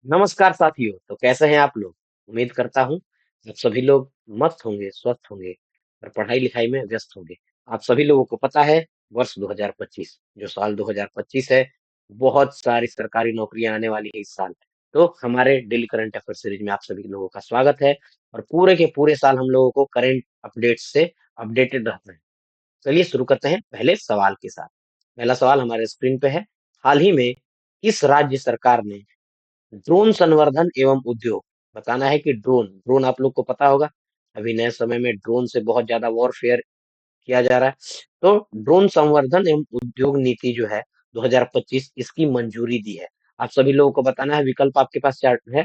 नमस्कार साथियों। तो कैसे हैं आप लोग? उम्मीद करता हूँ आप सभी लोग मस्त होंगे, स्वस्थ होंगे और पढ़ाई लिखाई में व्यस्त होंगे। आप सभी लोगों को पता है वर्ष 2025 जो साल 2025 है, बहुत सारी सरकारी नौकरियां आने वाली है इस साल। तो हमारे डेली करंट अफेयर सीरीज में आप सभी लोगों का स्वागत है और पूरे के पूरे साल हम लोगों को करंट अपडेट्स से अपडेटेड रहना है। चलिए शुरू करते हैं पहले सवाल के साथ। पहला सवाल हमारे स्क्रीन पे है। हाल ही में किस राज्य सरकार ने ड्रोन संवर्धन एवं उद्योग, बताना है कि ड्रोन ड्रोन आप लोग को पता होगा, अभी नए समय में ड्रोन से बहुत ज्यादा वॉरफेयर किया जा रहा है। तो ड्रोन संवर्धन एवं उद्योग नीति जो है 2025 इसकी मंजूरी दी है। आप सभी लोगों को बताना है, विकल्प आपके पास चार्ट है।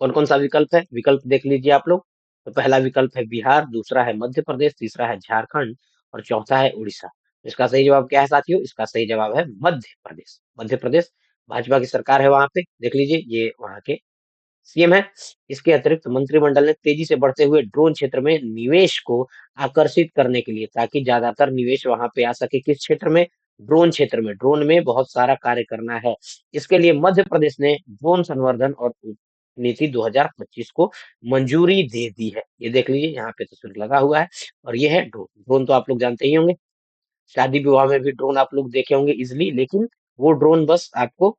कौन कौन सा विकल्प है, विकल्प देख लीजिए आप लोग। तो पहला विकल्प है बिहार, दूसरा है मध्य प्रदेश, तीसरा है झारखंड और चौथा है उड़ीसा। इसका सही जवाब क्या है साथियों? इसका सही जवाब है मध्य प्रदेश। मध्य प्रदेश भाजपा की सरकार है वहां पे, देख लीजिए ये वहां के सीएम है। इसके अतिरिक्त मंत्रिमंडल ने तेजी से बढ़ते हुए ड्रोन क्षेत्र में निवेश को आकर्षित करने के लिए, ताकि ज्यादातर निवेश वहां पे आ सके, किस क्षेत्र में? ड्रोन क्षेत्र में। ड्रोन में बहुत सारा कार्य करना है, इसके लिए मध्य प्रदेश ने ड्रोन संवर्धन और नीति 2025 को मंजूरी दे दी है। ये देख लीजिए यहाँ पे तस्वीर लगा हुआ है और ये है ड्रोन। ड्रोन तो आप लोग जानते ही होंगे, शादी विवाह में भी ड्रोन आप लोग देखे होंगे इजिली, लेकिन वो ड्रोन बस आपको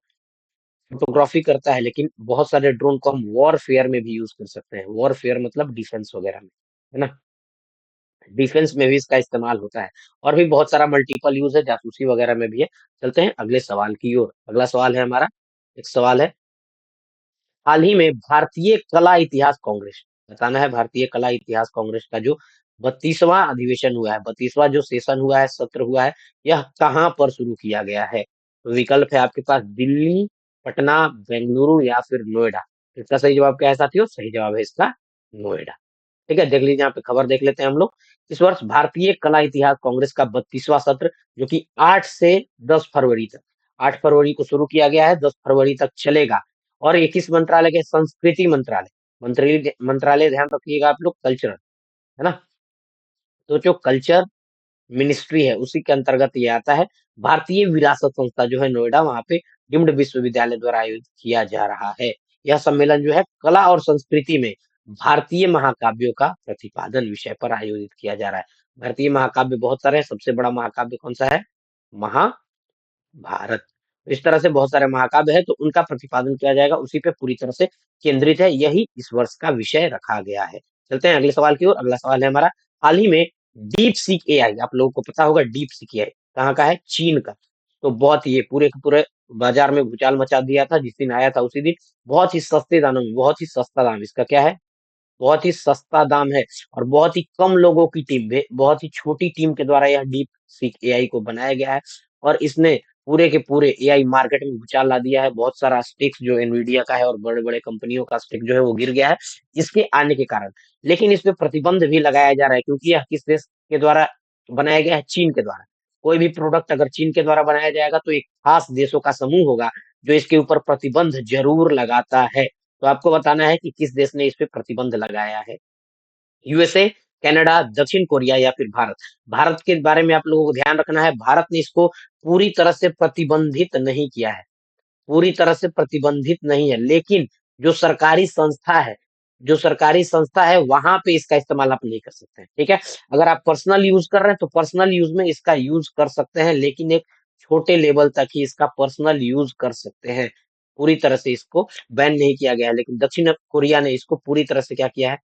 फोटोग्राफी करता है, लेकिन बहुत सारे ड्रोन को हम वॉरफेयर में भी यूज कर सकते हैं। वॉरफेयर मतलब डिफेंस वगैरह में, है ना? डिफेंस में भी इसका इस्तेमाल होता है और भी बहुत सारा मल्टीपल यूज है, जासूसी वगैरह में भी है। चलते हैं अगले सवाल की ओर। अगला सवाल है हमारा, एक सवाल है। हाल ही में भारतीय कला इतिहास कांग्रेस, बताना है भारतीय कला इतिहास कांग्रेस का जो 32वां अधिवेशन हुआ है, 32वां जो सेशन हुआ है, सत्र हुआ है, यह कहाँ पर शुरू किया गया है? तो विकल्प है आपके पास दिल्ली, पटना, बेंगलुरु या फिर नोएडा। इसका सही जवाब क्या है साथियों? सही जवाब है इसका नोएडा। ठीक है, देख लीजिए यहाँ पे खबर देख लेते हैं हम लोग। इस वर्ष भारतीय कला इतिहास कांग्रेस का 32वां सत्र, जो कि 8 से 10 फरवरी तक, 8 फरवरी को शुरू किया गया है, 10 फरवरी तक चलेगा। और ये किस मंत्रालय के? संस्कृति मंत्रालय। मंत्री मंत्रालय ध्यान रखिएगा आप लोग, कल्चरल, है ना? तो जो कल्चर मिनिस्ट्री है उसी के अंतर्गत ये आता है। भारतीय विरासत संस्था जो है नोएडा, वहां पे डीम्ड विश्वविद्यालय द्वारा आयोजित किया जा रहा है। यह सम्मेलन जो है कला और संस्कृति में भारतीय महाकाव्यों का प्रतिपादन विषय पर आयोजित किया जा रहा है। भारतीय महाकाव्य बहुत सारे हैं, सबसे बड़ा महाकाव्य कौन सा है? महाभारत। इस तरह से बहुत सारे महाकाव्य है, तो उनका प्रतिपादन किया जाएगा, उसी पे पूरी तरह से केंद्रित है, यही इस वर्ष का विषय रखा गया है। चलते हैं अगले सवाल की ओर। अगला सवाल है हमारा। हाल ही में डीप सीक एआई, आप लोगों को पता होगा डीप सीक एआई कहाँ का है? चीन का। तो बहुत ही ये पूरे के पूरे बाजार में भूचाल मचा दिया था, जिस दिन आया था उसी दिन बहुत ही सस्ते दामों में, बहुत ही सस्ता दाम इसका क्या है? बहुत ही सस्ता दाम है और बहुत ही कम लोगों की टीम में, बहुत ही छोटी टीम के द्वारा यह डीप सीक एआई को बनाया गया है और इसने पूरे के पूरे एआई मार्केट में भूचाल ला दिया है। बहुत सारा स्टेक्स जो एनवीडिया का है और बड़े बड़े कंपनियों का स्टेक जो है वो गिर गया है इसके आने के कारण। लेकिन इस पे प्रतिबंध भी लगाया जा रहा है, क्योंकि यह किस देश के द्वारा बनाया गया है? चीन के द्वारा। कोई भी प्रोडक्ट अगर चीन के द्वारा बनाया जाएगा तो एक खास देशों का समूह होगा जो इसके ऊपर प्रतिबंध जरूर लगाता है। तो आपको बताना है कि किस देश ने इस पे प्रतिबंध लगाया है। यूएसए, कनाडा, दक्षिण कोरिया या फिर भारत। भारत के बारे में आप लोगों को ध्यान रखना है, भारत ने इसको पूरी तरह से प्रतिबंधित नहीं किया है, पूरी तरह से प्रतिबंधित नहीं है, लेकिन जो सरकारी संस्था है, जो सरकारी संस्था है वहां पे इसका इस्तेमाल आप नहीं कर सकते हैं। ठीक है, अगर आप पर्सनल यूज कर रहे हैं तो पर्सनल यूज में इसका यूज कर सकते हैं, लेकिन एक छोटे लेवल तक ही इसका पर्सनल यूज कर सकते हैं। पूरी तरह से इसको बैन नहीं किया गया है, लेकिन दक्षिण कोरिया ने इसको पूरी तरह से क्या किया है?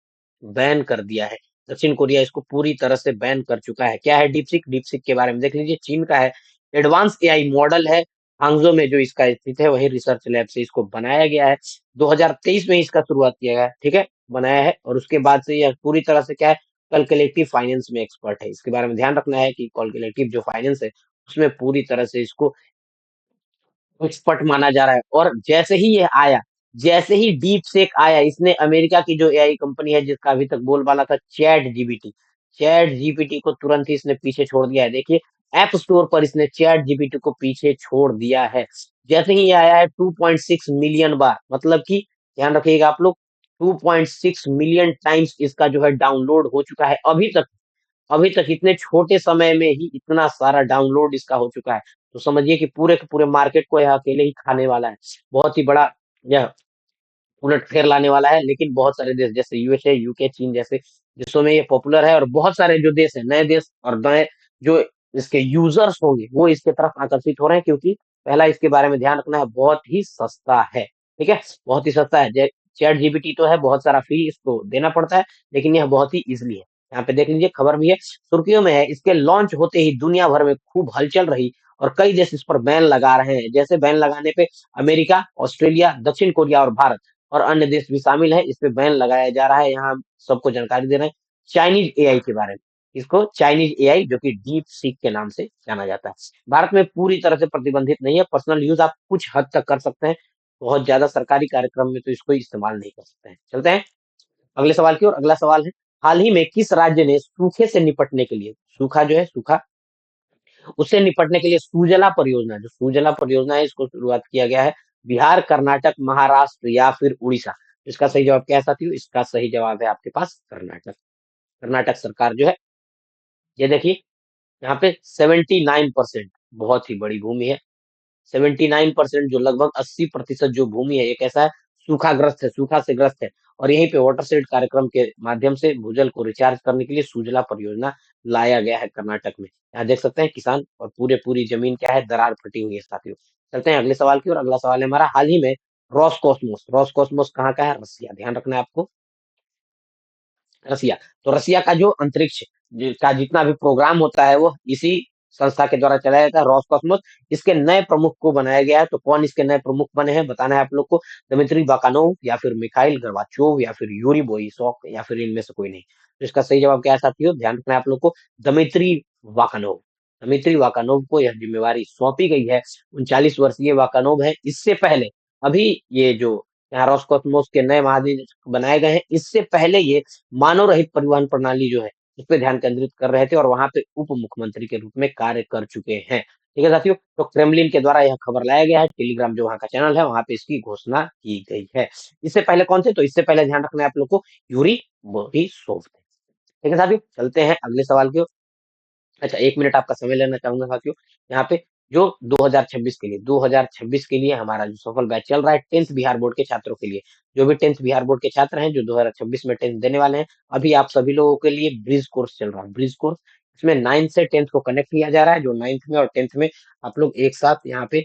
बैन कर दिया है। दक्षिण कोरिया इसको पूरी तरह से बैन कर चुका है। क्या है डीपसीक? डीपसीक के बारे में देख लीजिए, चीन का है, एडवांस एआई मॉडल है, हांगजो में जो इसका स्थित है, वही रिसर्च लैब से इसको बनाया गया है। 2023 में इसका शुरुआत किया गया है, ठीक है, बनाया है और उसके बाद से यह पूरी तरह से क्या है? कैलकुलेटिव फाइनेंस में एक्सपर्ट है। इसके बारे में ध्यान रखना है कि कैलकुलेटिव जो फाइनेंस है उसमें पूरी तरह से इसको एक्सपर्ट माना जा रहा है। और जैसे ही ये आया, जैसे ही डीप सेक आया, इसने अमेरिका की जो एआई कंपनी है जिसका अभी तक बोलबाला था, चैट जीपीटी को तुरंत ही इसने पीछे छोड़ दिया है। देखिए ऐप स्टोर पर इसने चैट जीपीटी को पीछे छोड़ दिया है। जैसे ही ये आया है 2.6 मिलियन बार, मतलब कि ध्यान रखिएगा आप लोग, 2.6 मिलियन टाइम्स इसका जो है डाउनलोड हो चुका है अभी तक। अभी तक इतने छोटे समय में ही इतना सारा डाउनलोड इसका हो चुका है। तो समझिए कि पूरे के पूरे मार्केट को यह अकेले ही खाने वाला है। बहुत ही बड़ा यह उलटफेर लाने वाला है, लेकिन बहुत सारे देश जैसे यूएसए, यूके, चीन जैसे देशों में ये पॉपुलर है, और बहुत सारे जो देश है, नए देश और नए जो इसके यूजर्स होंगे वो इसके तरफ आकर्षित हो रहे हैं, क्योंकि पहला इसके बारे में ध्यान रखना है, बहुत ही सस्ता है। ठीक है, बहुत ही सस्ता है। चैट जीपीटी तो है, बहुत सारा फी इसको देना पड़ता है, लेकिन यह बहुत ही इजिली है। यहाँ पे देख लीजिए, खबर भी है, सुर्खियों में है। इसके लॉन्च होते ही दुनिया भर में खूब हलचल रही और कई देश इस पर बैन लगा रहे हैं। जैसे बैन लगाने पे अमेरिका, ऑस्ट्रेलिया, दक्षिण कोरिया और भारत और अन्य देश भी शामिल है। इस पे बैन लगाया जा रहा है। यहाँ हम सबको जानकारी दे रहे हैं चाइनीज एआई के बारे में। इसको चाइनीज एआई, जो कि डीप सीक के नाम से जाना जाता है, भारत में पूरी तरह से प्रतिबंधित नहीं है। पर्सनल यूज आप कुछ हद तक कर सकते हैं, बहुत ज्यादा सरकारी कार्यक्रम में तो इसको इस्तेमाल नहीं कर सकते हैं। चलते हैं अगले सवाल की ओर। अगला सवाल है, हाल ही में किस राज्य ने सूखे से निपटने के लिए, सूखा जो है सूखा, उससे निपटने के लिए सुजला परियोजना, जो सुजला परियोजना है, इसको शुरुआत किया गया है? बिहार, कर्नाटक, महाराष्ट्र या फिर उड़ीसा? इसका सही जवाब क्या है साथियों? इसका सही जवाब है आपके पास कर्नाटक। कर्नाटक सरकार जो है, ये देखिए, यहाँ पे 79%, बहुत ही बड़ी भूमि है। 79% जो लगभग 80% जो भूमि है, ये कैसा है? सूखाग्रस्त है, सूखा से ग्रस्त है। और यहीं पे वाटरशेड कार्यक्रम के माध्यम से भूजल को रिचार्ज करने के लिए सुजला परियोजना लाया गया है कर्नाटक में। यहाँ देख सकते हैं किसान, और पूरे पूरी जमीन क्या है, दरार फटी हुई है साथियों। चलते हैं अगले सवाल की ओर। अगला सवाल है हमारा, हाल ही में रॉसकॉस्मोस, रॉसकॉस्मोस कहाँ का है? रसिया। ध्यान रखना है आपको, रसिया। तो रसिया का जो अंतरिक्ष का जितना भी प्रोग्राम होता है, वो इसी संस्था के द्वारा चलाया जाता है, रॉसकॉस्मोस। इसके नए प्रमुख को बनाया गया है। तो कौन इसके नए प्रमुख बने हैं, बताना है आप लोग को। दमित्री बाकानोव या फिर मिखाइल गर्बाचोव या फिर यूरी बोरिसोव या फिर इनमें से कोई नहीं। तो इसका सही जवाब क्या है साथियों? ध्यान रखना है आप लोग को, दमित्री वाकानोव। दमित्री वाकानोव को यह जिम्मेवारी सौंपी गई है। 39 वर्षीय वाकानोव है। इससे पहले, अभी ये जो यहाँ रॉसकॉस्मोस के नए महानिदेशक बनाए गए हैं, इससे पहले ये मानव रहित परिवहन प्रणाली जो है, उस पे ध्यान केंद्रित कर रहे थे और वहां पे उप मुख्यमंत्री के रूप में कार्य कर चुके हैं। ठीक है साथियों, तो क्रेमलिन के द्वारा यह खबर लाया गया है। टेलीग्राम जो वहाँ का चैनल है, वहां पे इसकी घोषणा की गई है। इससे पहले कौन थे? तो इससे पहले ध्यान रखना है आप लोग को, यूरी बोरिसोव थे। ठीक है साथियों, चलते हैं अगले सवाल की ओर। अच्छा, 1 मिनट आपका समय लेना चाहूंगा साथियों। यहाँ पे जो 2026 के लिए, 2026 के लिए हमारा जो सफल बैच चल रहा है 10th बिहार बोर्ड के छात्रों के लिए, जो भी 10th बिहार बोर्ड के छात्र हैं, जो 2026 में 10th देने वाले हैं, अभी आप सभी लोगों के लिए ब्रिज कोर्स चल रहा है। ब्रिज कोर्स, इसमें 9th से 10th को कनेक्ट किया जा रहा है। जो 9th में और 10th में आप लोग एक साथ यहाँ पे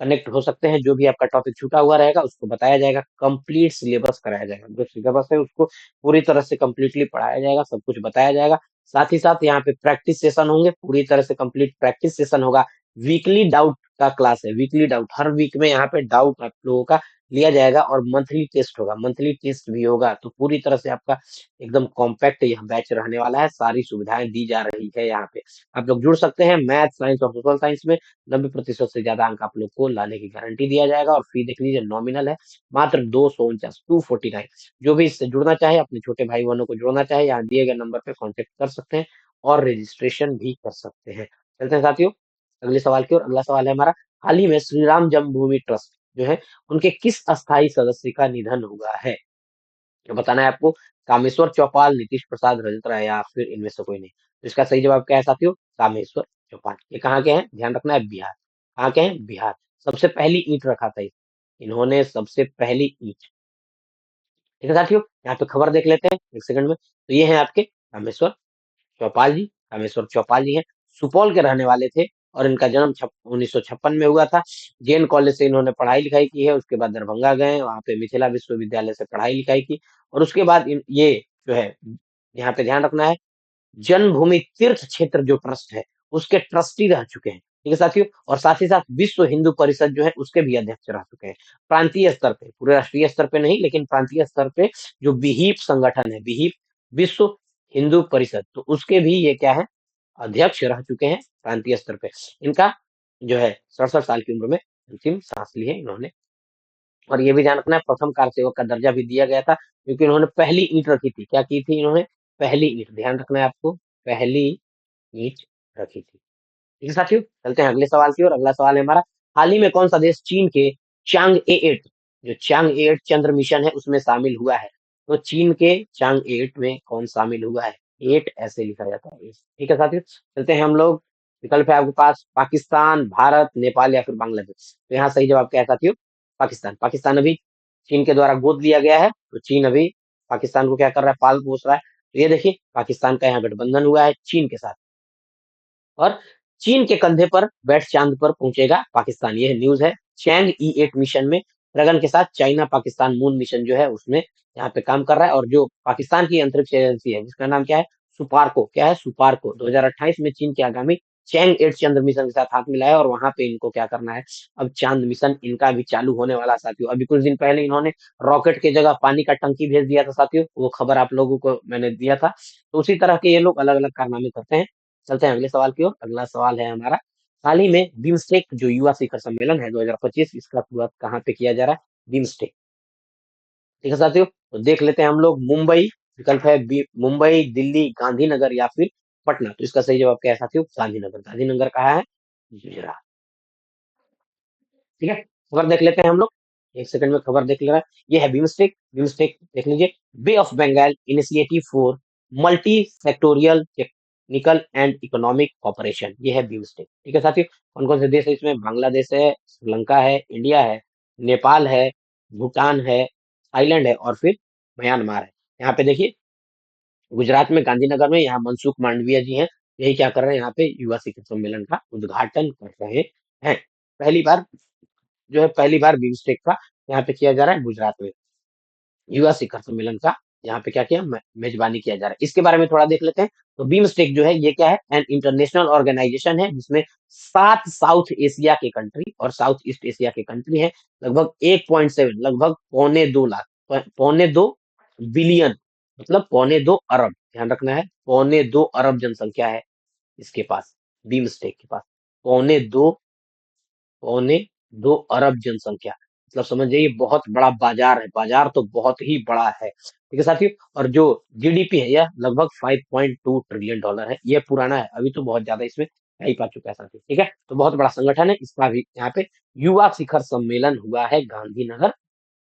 कनेक्ट हो सकते हैं। जो भी आपका टॉपिक छूटा हुआ रहेगा, उसको बताया जाएगा, कंप्लीट सिलेबस कराया जाएगा। जो सिलेबस है उसको पूरी तरह से कंप्लीटली पढ़ाया जाएगा, सब कुछ बताया जाएगा। साथ ही साथ यहाँ पे प्रैक्टिस सेशन होंगे, पूरी तरह से कंप्लीट प्रैक्टिस सेशन होगा। वीकली डाउट का क्लास है, वीकली डाउट, हर वीक में यहाँ पे डाउट आप लोगों का लिया जाएगा, और मंथली टेस्ट होगा, मंथली टेस्ट भी होगा। तो पूरी तरह से आपका एकदम कॉम्पैक्ट यह बैच रहने वाला है। सारी सुविधाएं दी जा रही है यहाँ पे। आप लोग जुड़ सकते हैं। मैथ, साइंस और सोशल साइंस में 90% से ज्यादा अंक आप लोग को लाने की गारंटी दिया जाएगा। और फी देख लीजिए, नॉमिनल है, मात्र 249, 249। जो भी इससे जुड़ना चाहे, अपने छोटे भाई बहनों को जोड़ना चाहे, यहाँ दिए गए नंबर पे कांटेक्ट कर सकते हैं और रजिस्ट्रेशन भी कर सकते हैं। चलते हैं साथियों अगले सवाल की ओर। अगला सवाल है हमारा, हाल ही में श्री राम जन्मभूमि ट्रस्ट जो है, उनके किस अस्थायी सदस्य का निधन हुआ है? तो बताना है आपको, कामेश्वर चौपाल, नीतीश प्रसाद, रजत राय या फिर इनमें से कोई नहीं। तो इसका सही जवाब क्या है साथियों? कामेश्वर चौपाल। ये कहाँ के हैं? ध्यान रखना है, बिहार। कहाँ के हैं? बिहार। सबसे पहली ईंट रखा था इन्होंने, सबसे पहली ईंट। ठीक है साथियों, यहाँ पे खबर देख लेते हैं एक सेकंड में। तो ये है आपके कामेश्वर चौपाल जी। कामेश्वर चौपाल जी हैं, सुपौल के रहने वाले थे, और इनका जन्म 1956 में हुआ था। जेएन कॉलेज से इन्होंने पढ़ाई लिखाई की है। उसके बाद दरभंगा गए, वहां पे मिथिला विश्वविद्यालय से पढ़ाई लिखाई की। और उसके बाद ये जो है, यहाँ पे ध्यान रखना है, जन्मभूमि तीर्थ क्षेत्र जो ट्रस्ट है, उसके ट्रस्टी रह चुके हैं। ठीक है साथियों, और साथ ही साथ विश्व हिंदू परिषद जो है, उसके भी अध्यक्ष रह चुके हैं। प्रांतीय स्तर पे, पूरे राष्ट्रीय स्तर पे नहीं, लेकिन प्रांतीय स्तर पे जो विहिप संगठन है, विहिप, विश्व हिंदू परिषद, तो उसके भी ये क्या है, अध्यक्ष रह चुके हैं प्रांतीय स्तर पे। इनका जो है 67 साल की उम्र में अंतिम सांस ली है इन्होंने। और ये भी ध्यान रखना है, प्रथम कार सेवक का दर्जा भी दिया गया था, क्योंकि इन्होंने पहली ईंट रखी थी। क्या की थी इन्होंने? पहली ईंट। ध्यान रखना है आपको, पहली ईंट रखी थी। ठीक है साथियों, चलते हैं अगले सवाल की ओर। अगला सवाल है हमारा, हाल ही में कौन सा देश चीन के चांग ए 8, जो चांग ए 8 चंद्र मिशन है, उसमें शामिल हुआ है? तो चीन के चांग ए 8 में कौन शामिल हुआ है? 8 ऐसे लिखा जाता है। ठीक है साथियों, चलते हैं हम लोग। विकल्प है आपके पास, पाकिस्तान, भारत, नेपाल या फिर बांग्लादेश। तो यहाँ सही जवाब क्या है साथियों? पाकिस्तान। पाकिस्तान अभी चीन के द्वारा गोद लिया गया है। तो चीन अभी पाकिस्तान को क्या कर रहा है, पाल पोस रहा है। तो ये देखिए पाकिस्तान का यहाँ गठबंधन हुआ है चीन के साथ, और चीन के कंधे पर बैठ चांद पर पहुंचेगा पाकिस्तान, यह न्यूज है। चैंग E8 मिशन में रगन के साथ चाइना पाकिस्तान मून मिशन जो है उसमें यहाँ पे काम कर रहा है। और जो पाकिस्तान की अंतरिक्ष एजेंसी है जिसका नाम क्या है, सुपारको, क्या है, सुपारको, 2028 में चीन के आगामी चैंग 8 चंद्र मिशन के साथ हाथ मिलाया, और वहां पे इनको क्या करना है, अब चांद मिशन इनका भी चालू होने वाला है साथियों। अभी कुछ दिन पहले इन्होंने रॉकेट की जगह पानी का टंकी भेज दिया था साथियों, वो खबर आप लोगों को मैंने दिया था। तो उसी तरह के ये लोग अलग अलग कारनामे करते हैं। चलते हैं अगले सवाल की ओर। अगला सवाल है हमारा, हाल ही में बिम्स्टेक जो युवा शिखर सम्मेलन है 2025, इसका शुरुआत कहाँ पे किया जा रहा है, बिम्स्टेक। ठीक है साथियों, तो देख लेते हैं हम लोग। मुंबई विकल्प है, मुंबई, दिल्ली, गांधीनगर या फिर पटना। तो इसका सही जवाब क्या है साथियों, गांधीनगर। गांधीनगर कहाँ है, गुजरात। ठीक है, खबर देख लेते हैं हम लोग, एक सेकंड में खबर देख ले रहा है। ये है बिम्स्टेक। बिम्स्टेक देख लीजिए, bay of Bengal initiative for multi sectoral technical and economic cooperation, ये है बिम्स्टेक। ठीक है साथियों, कौन कौन से देश है इसमें, बांग्लादेश है, श्रीलंका है, इंडिया है, नेपाल है, भूटान है, थाईलैंड है और फिर म्यांमार है। यहाँ पे देखिए गुजरात में गांधीनगर में यहाँ मनसुख मांडविया जी हैं, यही क्या कर रहे हैं, यहाँ पे युवा शिखर सम्मेलन का उद्घाटन कर रहे हैं। पहली बार जो है, पहली बार बिम्स्टेक का यहाँ पे किया जा रहा है गुजरात में, युवा शिखर सम्मेलन का यहाँ पे क्या किया, मेजबानी किया जा रहा है। इसके बारे में थोड़ा देख लेते हैं। तो बिम्स्टेक जो है ये क्या है, एन इंटरनेशनल ऑर्गेनाइजेशन है जिसमें 7 साउथ एशिया के कंट्री और साउथ ईस्ट एशिया के कंट्री है। लगभग 1.7, लगभग पौने 2 लाख, पौने 2 बिलियन, मतलब पौने 2 अरब, ध्यान रखना है, पौने 2 अरब जनसंख्या है इसके पास, बिम्स्टेक के पास, पौने 2, पौने 2 अरब जनसंख्या, मतलब समझ जाइए बहुत बड़ा बाजार है, बाजार तो बहुत ही बड़ा है। ठीक है साथियों, और जो जीडीपी है यह लगभग $5.2 ट्रिलियन है। यह पुराना है, अभी तो बहुत ज्यादा इसमें हाइप आ चुका है साथियों। ठीक है, तो बहुत बड़ा संगठन है, इसका भी यहाँ पे युवा शिखर सम्मेलन हुआ है गांधीनगर,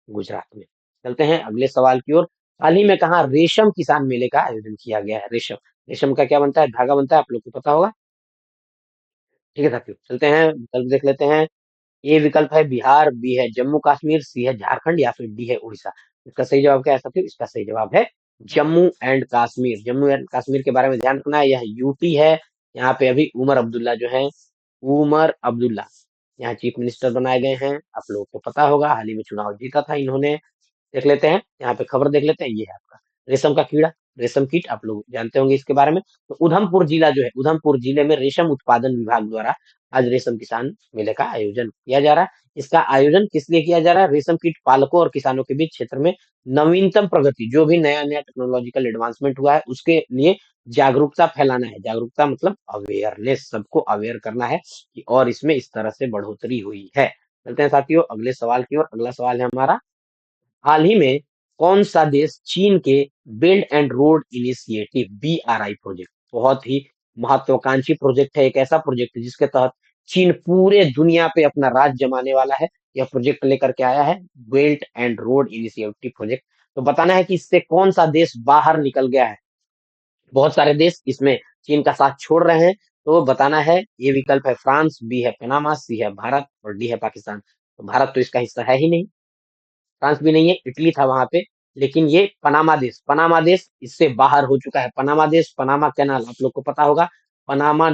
गुजरात में। चलते हैं अगले सवाल की ओर। हाल ही में कहा रेशम किसान मेले का आयोजन किया गया है, रेशम, रेशम का क्या बनता है, धागा बनता है, आप लोग को पता होगा। ठीक है साथियों, चलते हैं विकल्प देख लेते हैं। ए विकल्प है बिहार, बी है जम्मू कश्मीर, सी है झारखंड या फिर डी है उड़ीसा। इसका सही जवाब क्या है साथियों, इसका सही जवाब है जम्मू एंड कश्मीर। जम्मू एंड कश्मीर के बारे में ध्यान रखना है, यह यूटी है। यहाँ पे अभी उमर अब्दुल्ला जो है, उमर अब्दुल्ला यहाँ चीफ मिनिस्टर बनाए गए हैं, आप लोगों को पता होगा, हाल ही में चुनाव जीता था इन्होंने। देख लेते हैं, यहाँ पे खबर देख लेते हैं। ये है आपका रेशम का कीड़ा, रेशम कीट, आप लोग जानते होंगे इसके बारे में। तो उधमपुर जिला जो है, उधमपुर जिले में रेशम उत्पादन विभाग द्वारा आज रेशम किसान मेले का आयोजन किया जा रहा है। इसका आयोजन किस लिए किया जा रहा है, रेशम कीट पालकों और किसानों के बीच क्षेत्र में नवीनतम प्रगति, जो भी नया नया टेक्नोलॉजिकल एडवांसमेंट हुआ है उसके लिए जागरूकता फैलाना है। जागरूकता मतलब अवेयरनेस, सबको अवेयर करना है कि और इसमें इस तरह से बढ़ोतरी हुई है। चलते हैं साथियों अगले सवाल की ओर। अगला सवाल है हमारा, हाल ही में कौन सा देश चीन के build and road initiative BRI project, बहुत ही महत्वाकांक्षी प्रोजेक्ट है, एक ऐसा प्रोजेक्ट जिसके तहत चीन पूरे दुनिया पे अपना राज जमाने वाला है, यह प्रोजेक्ट लेकर के आया है, belt and road initiative project. तो बताना है कि इससे कौन सा देश बाहर निकल गया है। बहुत सारे देश इसमें चीन का साथ छोड़ रहे हैं, तो बताना है। ये विकल्प है फ्रांस, बी है पनामा, सी है भारत और डी है पाकिस्तान। तो भारत तो इसका हिस्सा है ही नहीं, फ्रांस भी नहीं है, इटली था वहां पे, लेकिन ये पनामा देश इससे बाहर हो चुका है। पनामा देश, पनामा कैनाल आप लोग को पता होगा, पनामा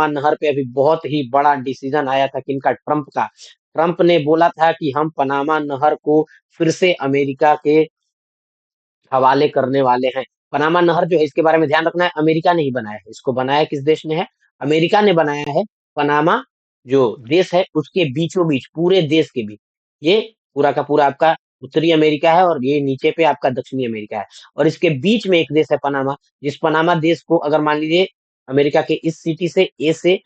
नहर पे अभी बहुत ही बड़ा डिसीजन आया था किनका, ट्रंप का। ट्रंप ने बोला था कि हम पनामा नहर को फिर से अमेरिका के हवाले करने वाले हैं। पनामा नहर जो है इसके बारे में ध्यान रखना है, अमेरिका ने ही बनाया है, इसको बनाया किस देश ने है, अमेरिका ने बनाया है। पनामा जो देश है उसके बीचों बीच, पूरे देश के बीच, ये पूरा का पूरा आपका उत्तरी अमेरिका है और ये नीचे पे आपका दक्षिणी अमेरिका है, और इसके बीच में एक देश है पनामा। जिस पनामा देश को अगर मान लीजिए अमेरिका के इस सिटी से, ए से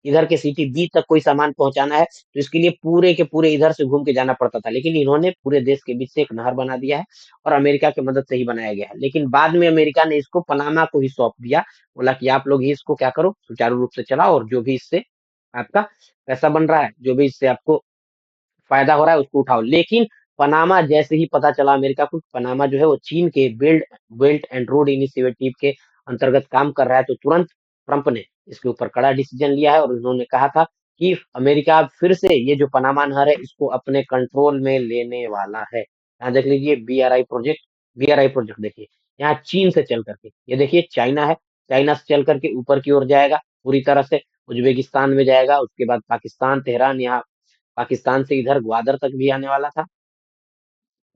इधर के सिटी बी तक कोई सामान पहुंचाना है, तो इसके लिए पूरे के पूरे इधर से घूम के जाना पड़ता था, लेकिन इन्होंने पूरे देश के बीच से एक नहर बना दिया है और अमेरिका की मदद से ही बनाया गया है। लेकिन बाद में अमेरिका ने इसको पनामा को ही सौंप दिया, बोला कि आप लोग ही इसको क्या करो, सुचारू रूप से चलाओ, और जो भी इससे आपका पैसा बन रहा है, जो भी इससे आपको फायदा हो रहा है उसको उठाओ। लेकिन पनामा जैसे ही पता चला अमेरिका को, पनामा जो है वो चीन के बेल्ट एंड रोड इनिशिएटिव के अंतर्गत काम कर रहा है, तो तुरंत ट्रंप ने इसके ऊपर कड़ा डिसीजन लिया है और उन्होंने कहा था कि अमेरिका फिर से ये जो पनामा नहर है इसको अपने कंट्रोल में लेने वाला है। यहाँ देख लीजिए BRI प्रोजेक्ट देखिए, यहाँ चीन से चल करके, ये देखिए चाइना है, चाइना से चल करके ऊपर की ओर जाएगा पूरी तरह से, उज्बेकिस्तान में जाएगा, उसके बाद पाकिस्तान, तेहरान, यहाँ पाकिस्तान से इधर ग्वादर तक भी आने वाला था।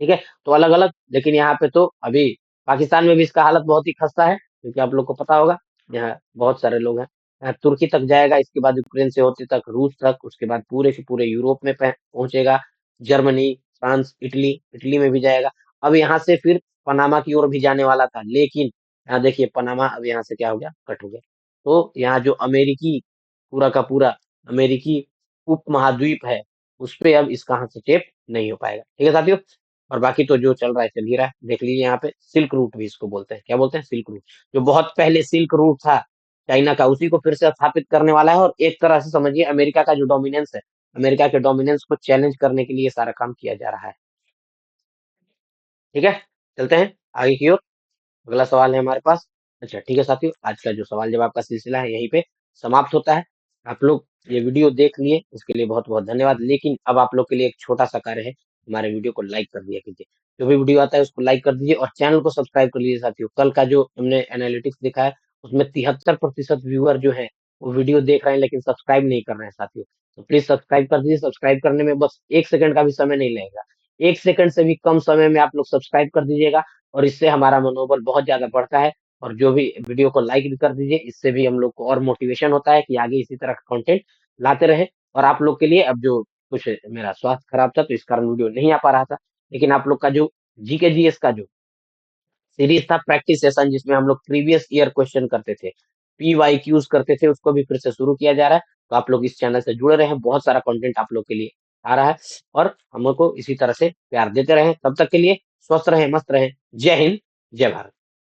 ठीक है, तो अलग अलग, लेकिन यहाँ पे तो अभी पाकिस्तान में भी इसका हालत बहुत ही खस्ता है, क्योंकि आप लोग को पता होगा यहाँ बहुत सारे लोग हैं। यहाँ तुर्की तक जाएगा, इसके बाद यूक्रेन से होते तक रूस तक, उसके बाद पूरे के पूरे यूरोप में पहुंचेगा, जर्मनी, फ्रांस, इटली, इटली में भी जाएगा। अब यहाँ से फिर पनामा की ओर भी जाने वाला था, लेकिन यहाँ देखिए पनामा अब यहाँ से क्या हो गया, कट हो गया। तो यहाँ जो अमेरिकी, पूरा का पूरा अमेरिकी उप महाद्वीप है, उस पे अब इसका हस्तक्षेप नहीं हो पाएगा। ठीक है साथियों, और बाकी तो जो चल रहा है चल ही रहा है। देख लीजिए यहाँ पे सिल्क रूट भी इसको बोलते हैं, क्या बोलते हैं, सिल्क रूट, जो बहुत पहले सिल्क रूट था चाइना का, उसी को फिर से स्थापित करने वाला है, और एक तरह से समझिए अमेरिका का जो डोमिनेंस है, अमेरिका के डोमिनेंस को चैलेंज करने के लिए ये सारा काम किया जा रहा है। ठीक है, चलते हैं आगे की ओर, अगला सवाल है हमारे पास। अच्छा ठीक है साथियों, आज का जो सवाल जवाब का सिलसिला है यहीं पे समाप्त होता है। आप लोग ये वीडियो देख लिए, इसके लिए बहुत बहुत धन्यवाद। लेकिन अब आप लोग के लिए एक छोटा सा कार्य है, हमारे वीडियो को लाइक कर दिया कीजिए, जो भी वीडियो आता है उसको लाइक कर दीजिए, और चैनल को सब्सक्राइब कर लीजिए साथियों। कल का जो हमने एनालिटिक्स देखा है, उसमें 73% व्यूअर जो है वो वीडियो देख रहे हैं लेकिन सब्सक्राइब नहीं कर रहे हैं साथियों। तो प्लीज सब्सक्राइब कर दीजिए, सब्सक्राइब करने में बस 1 सेकंड का भी समय नहीं लगेगा, 1 सेकंड से भी कम समय में आप लोग सब्सक्राइब कर दीजिएगा, और इससे हमारा मनोबल बहुत ज्यादा बढ़ता है। और जो भी वीडियो को लाइक भी कर दीजिए, इससे भी हम लोग को और मोटिवेशन होता है कि आगे इसी तरह का कंटेंट लाते रहे। और आप लोग के लिए अब जो कुछ मेरा स्वास्थ्य खराब था तो इस कारण वीडियो नहीं आ पा रहा था, लेकिन आप लोग का जो जीके जीएस का जो सीरीज था, प्रैक्टिस सेशन, जिसमें हम लोग प्रीवियस ईयर क्वेश्चन करते थे, PYQs करते थे, उसको भी फिर से शुरू किया जा रहा है। तो आप लोग इस चैनल से जुड़े रहे, बहुत सारा कंटेंट आप लोग के लिए आ रहा है, और हम लोग को इसी तरह से प्यार देते रहे। तब तक के लिए स्वस्थ रहें, मस्त रहें। जय हिंद, जय भारत।